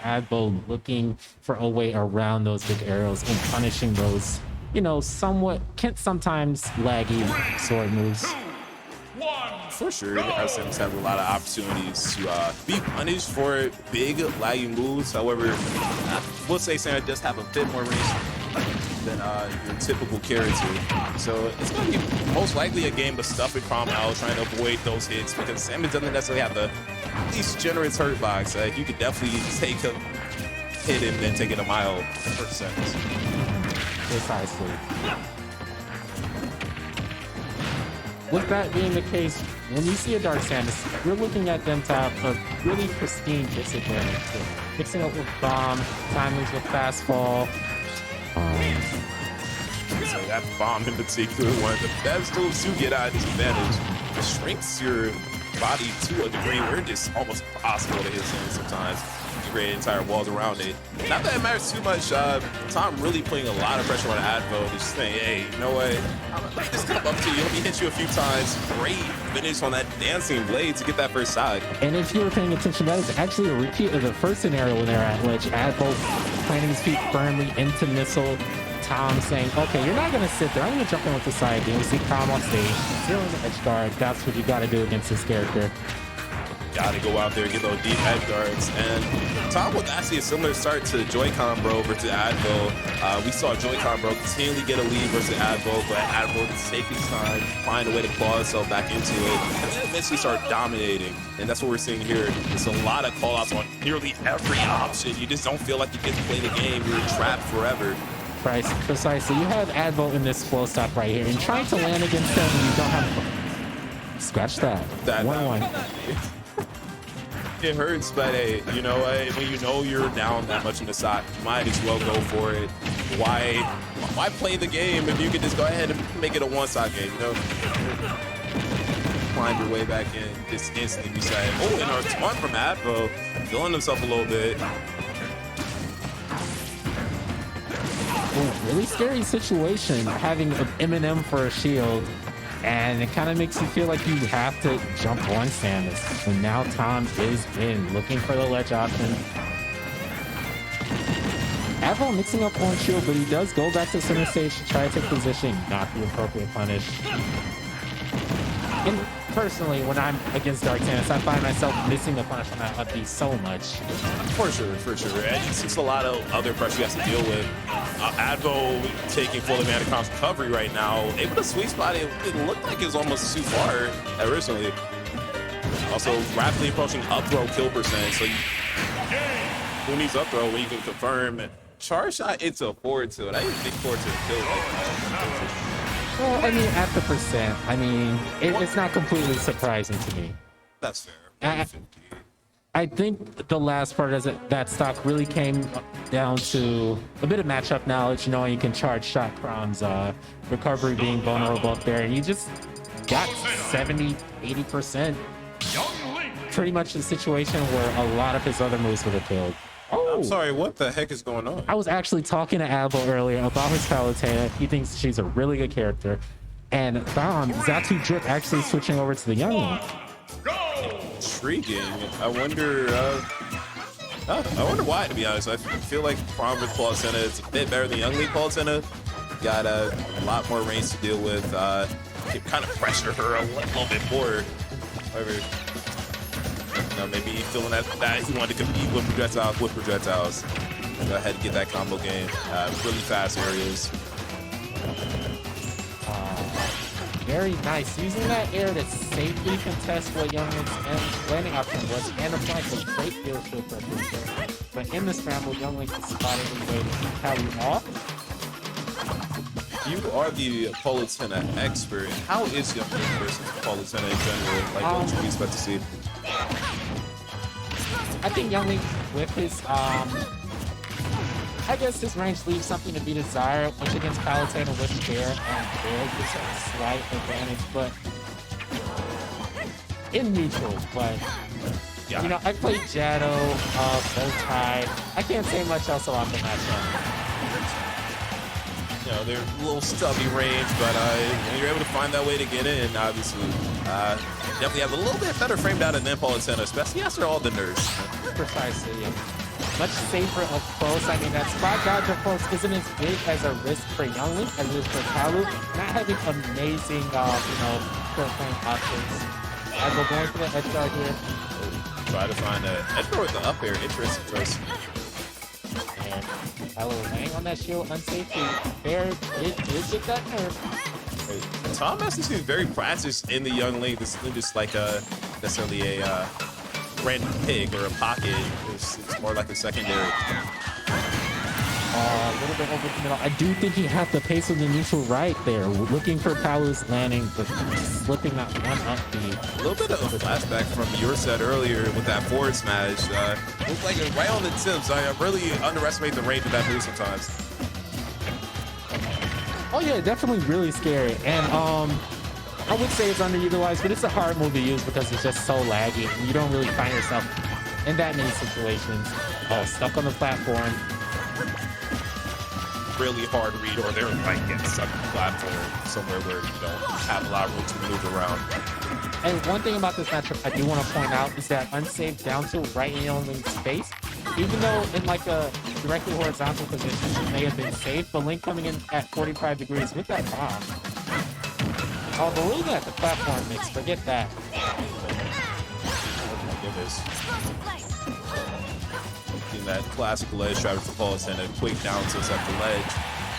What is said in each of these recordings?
Advo looking for a way around those big arrows and punishing those, you know, somewhat can sometimes laggy sword moves. For sure, Dark Samus have a lot of opportunities to be punished for big laggy moves. However, I will say Samus does have a bit more range than your typical character. So it's going to be most likely a game of stuffing Chrom out, trying to avoid those hits, because Samus doesn't necessarily have the least generous hurt box. You could definitely take a hit and then take it a mile per second. Precisely. With that being the case, when you see a Dark Samus, you're looking at them to have a really pristine disadvantage. So mixing up with bomb, timings with fast fall. So that bomb in particular, one of the best tools to get out of this advantage. It shrinks your body to a degree where it's just almost impossible to hit sometimes. You create entire walls around it. Not that it matters too much. Tom really putting a lot of pressure on Advo, just saying, hey, you know what? I'm gonna just come up to you. Let me hit you a few times. Great finish on that dancing blade to get that first side. And if you were paying attention, that is actually a repeat of the first scenario when they were at ledge. Advo planting his feet firmly into missile. Tom saying, okay, you're not going to sit there. I'm going to jump in with the side beam. We see Chrom on stage, zeroing the edge guard. That's what you got to do against this character. Got to go out there and get those deep edge guards. And Tom with actually a similar start to Joy-Con Bro versus Advo. We saw Joy-Con Bro continually get a lead versus Advo, but Advo just taking time, find a way to claw himself back into it, and then eventually start dominating. And that's what we're seeing here. There's a lot of call-outs on nearly every option. You just don't feel like you get to play the game. You're trapped forever. Precisely. You have Advo in this flow stop right here, and trying to land against him, you don't have. Scratch that. 1-1. It hurts, but hey, you know what? When you know you're down that much in the stock, you might as well go for it. Why play the game if you could just go ahead and make it a one-shot game? You know, climb your way back in just instantly. You say, oh, and our one from Advo, feeling himself a little bit. Oh, really scary situation having Eminem for a shield, and it kind of makes you feel like you have to jump on Samus. And now Tom is in, looking for the ledge option. Advo mixing up on shield, but he does go back to center stage to try to take position, not the appropriate punish. And personally, when I'm against Dark Samus, I find myself missing the punish on that up B so much. For sure. And it's just a lot of other pressure you have to deal with. Advo taking full advantage of Chrom's recovery right now. Able to sweet spot it. It looked like it was almost too far originally. Also, rapidly approaching up throw kill percent. So who needs up throw when you can confirm charge shot into forward tilt? I didn't think forward tilt killed like Well, I mean, at the percent, I mean, it's not completely surprising to me. That's fair. I think the last part of that stock really came down to a bit of matchup knowledge, knowing you can charge shot Chrom's recovery being vulnerable up there, and you just got 70, 80%. Pretty much the situation where a lot of his other moves would have killed. Oh, I'm sorry, what the heck is going on? I was actually talking to Advo earlier about his Palutena. He thinks she's a really good character. And Xatudrip actually switching over to the young one. Intriguing. I wonder why, to be honest. I feel like Chrom with Palutena is a bit better than Young League Palutena. Got a lot more range to deal with. Can kind of pressure her a little bit more. However, maybe feeling that he wanted to compete with projectiles. Go ahead and get that combo game. Really fast areas. Very nice. Using that air to safely contest what Youngling's landing option was, and applying a great field shield pressure. But in the scramble, Youngling is spotted in the way to carry off. You are the Palutena expert. How is Youngling versus Palutena in general? Like, what should we expect to see? I think Youngling with his I guess his range leaves something to be desired, which against Palutena with Bear and Bear gives a slight advantage, but in neutral. But yeah. You know, I played Jado, Bowtie. I can't say much else about the matchup. You know, they're a little stubby range, but you're able to find that way to get in, obviously. Definitely have a little bit better frame data than Palutena, especially after all the nerfs. Precisely, yeah. much safer up close. I mean, that spot dodge up close isn't as big as a risk for Young Link as it is for Palu. Not having amazing, short range options. As we're going for the edge guard here. Try to find a edge guard with the up air. Interesting choice. And Palu laying on that shield unsafely. There, it did get that nerf. Tom Messi seems very practiced in the Young Link. This isn't just like necessarily a random pig or a pocket. It's more like a secondary. A little bit over the middle. I do think he had the pace of the neutral right there. Looking for Palu's landing, but slipping that one up beat. A little bit of a flashback from your set earlier with that forward smash. Looked like it right on the tips. I really underestimate the range of that move sometimes. Oh yeah, definitely really scary. And I would say it's underutilized, but it's a hard move to use because it's just so laggy. And you don't really find yourself in that many situations. Oh, stuck on the platform. Really hard read, or they're like getting stuck on the platform somewhere where you don't have a lot of room to maneuver around. And one thing about this matchup I do want to point out is that unsafe down tilt right in Young Link's face, even though in like a directly horizontal position it may have been safe, but Link coming in at 45 degrees with that bomb. Oh, but looking at the platform mix, forget that. Oh my goodness. That classic ledge strategy for Palutena and a quick down tilt at the ledge.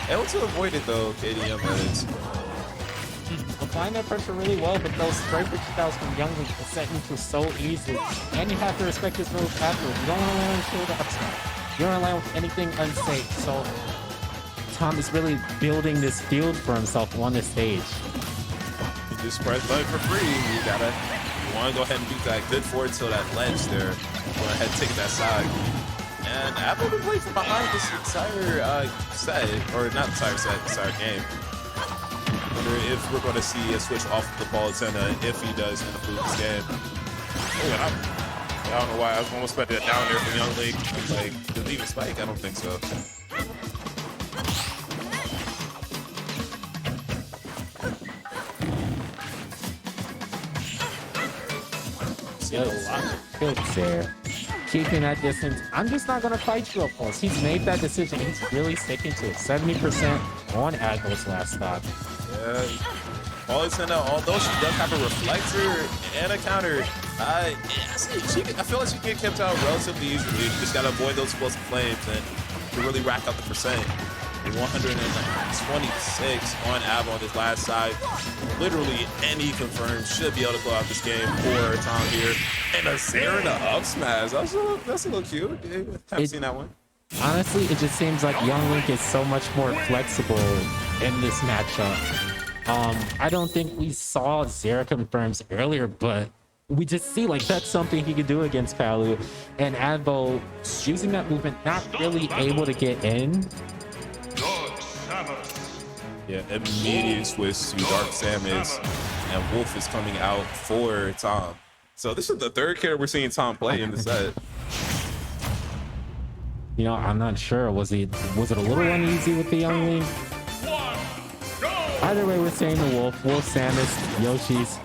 Able to avoid it though, KDM is. Applying that pressure really well, but those straight projectiles from Young Link are set neutral so easily. And you have to respect his move afterwards. You don't want to land on the shoulder upside. You don't want to land with anything unsafe. So Tom is really building this field for himself on this stage. You just press button for free. You want to go ahead and beat that good forward tilt at ledge there. Go ahead and take that side. And Advo been playing from behind this entire set, or not entire set, entire game. I wonder if we're going to see a switch off the Palutena if he does end up losing this game. Oh, and I don't know why I was almost putting it down there for Young Link. Like, did he even spike? I don't think so. Good there. Keeping that distance. I'm just not going to fight you up close. He's made that decision. He's really sticking to it. 70% on Advo's last stock. Yeah. Palutena, although she does have a reflector and a counter, I feel like she can get kept out relatively easily. You just got to avoid those explosive flames and to really rack up the percent. 126 on Advo on this last side. Literally any confirmed should be able to go out this game for Tom here. And a Sarah to up smash. That's a little cute. Yeah, haven't seen that one. Honestly, it just seems like Young Link is so much more flexible in this matchup. I don't think we saw Zera confirms earlier, but we just see like that's something he could do against Palu. And Advo using that movement, not really able to get in. Dark Samus. Yeah, immediate switch to Dark Samus, and Wolf is coming out for Tom. So this is the third character we're seeing Tom play in the set. You know, I'm not sure. Was it a little uneasy with the Young Link? Either way, we're saying the Wolf, Samus, Yoshi's.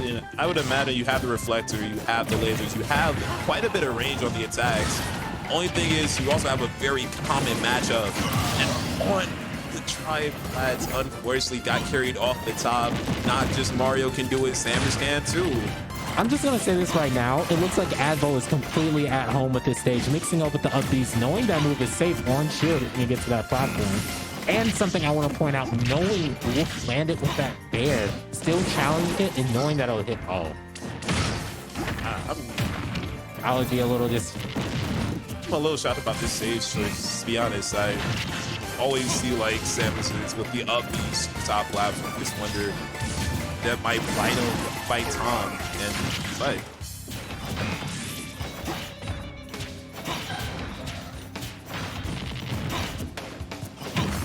Yeah, I would imagine you have the reflector, you have the lasers, you have quite a bit of range on the attacks. Only thing is, you also have a very common matchup. And on the triplats, unfortunately, got carried off the top. Not just Mario can do it, Samus can too. I'm just going to say this right now. It looks like Advo is completely at home with this stage, mixing up with the up Bs, knowing that move is safe on shield when you get to that platform. And something I want to point out, knowing Wolf landed with that bear, still challenging it and knowing that it'll hit all. I would be a little just... I'm a little shocked about this stage choice, to be honest. I always see like Samus's with the up Bs top platform. Just wonder that might fight Tom and fight.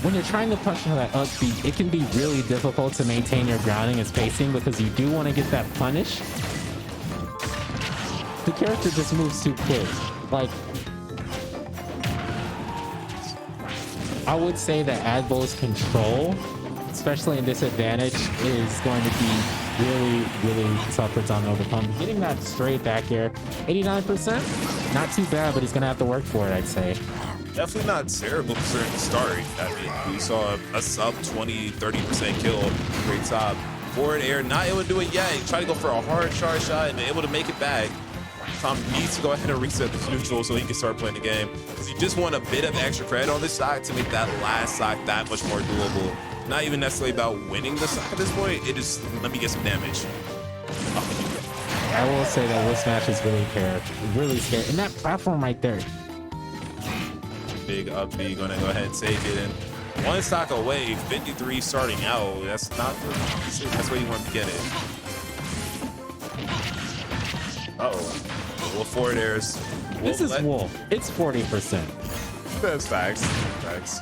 When you're trying to punch into that up B, it can be really difficult to maintain your grounding and spacing because you do want to get that punish. The character just moves too quick. Like, I would say that Advo's control, especially in disadvantage, is going to be really tough for Tom to overcome. Getting that straight back air, 89%, not too bad, but he's gonna have to work for it, I'd say. Definitely not terrible considering the start. I mean, we saw a sub 20-30% kill, great top. Forward air, not able to do it yet. He tried to go for a hard charge shot and able to make it back. Tom needs to go ahead and reset the neutral so he can start playing the game. Because you just want a bit of extra credit on this stock to make that last stock that much more doable. Not even necessarily about winning the stock at this point. It is, let me get some damage. I will say that this match is really scary. And that platform right there. Big up B, gonna go ahead and save it. And one stock away, 53 starting out. That's not that's where you want to get it. Uh-oh. Well, forward airs. This is Wolf. It's 40%. That's facts. Facts.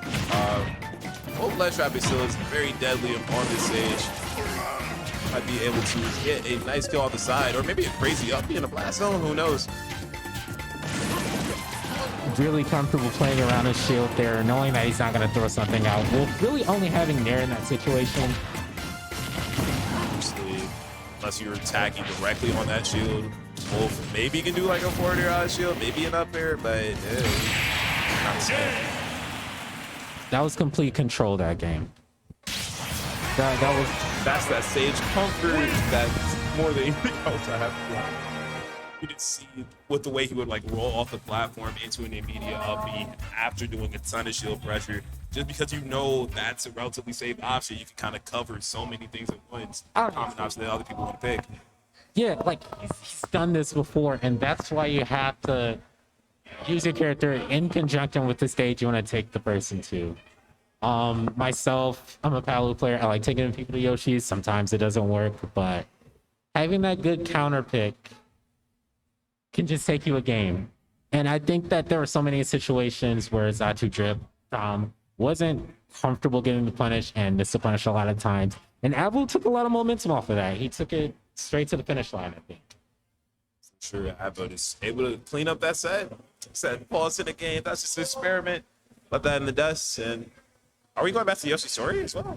Wolf ledge trap is still very deadly on this stage. Might be able to get a nice kill off the side, or maybe a crazy up in a blast zone. Who knows? Really comfortable playing around his shield there, knowing that he's not going to throw something out. Wolf really only having Nair in that situation. Obviously, unless you're attacking directly on that shield, Wolf maybe can do like a forward air out shield, maybe an up air, but not safe. That was complete control that game. That's that sage comfort that's more than anything else I have. You could see with the way he would like roll off the platform into an immediate upbeat after doing a ton of shield pressure, just because you know that's a relatively safe option. You can kind of cover so many things at once. Common option that other people want to pick. Yeah, like he's done this before, and that's why you have to use your character in conjunction with the stage you want to take the person to. Myself, I'm a Palu player. I like taking people to Yoshi's. Sometimes it doesn't work, but having that good counter pick can just take you a game. And I think that there were so many situations where Xatudrip wasn't comfortable getting the punish and missed the punish a lot of times. And Advo took a lot of momentum off of that. He took it straight to the finish line, I think. Sure, Advo is able to clean up that set. Said pause in the game. That's just an experiment. Let that in the dust. And are we going back to Yoshi's story as well?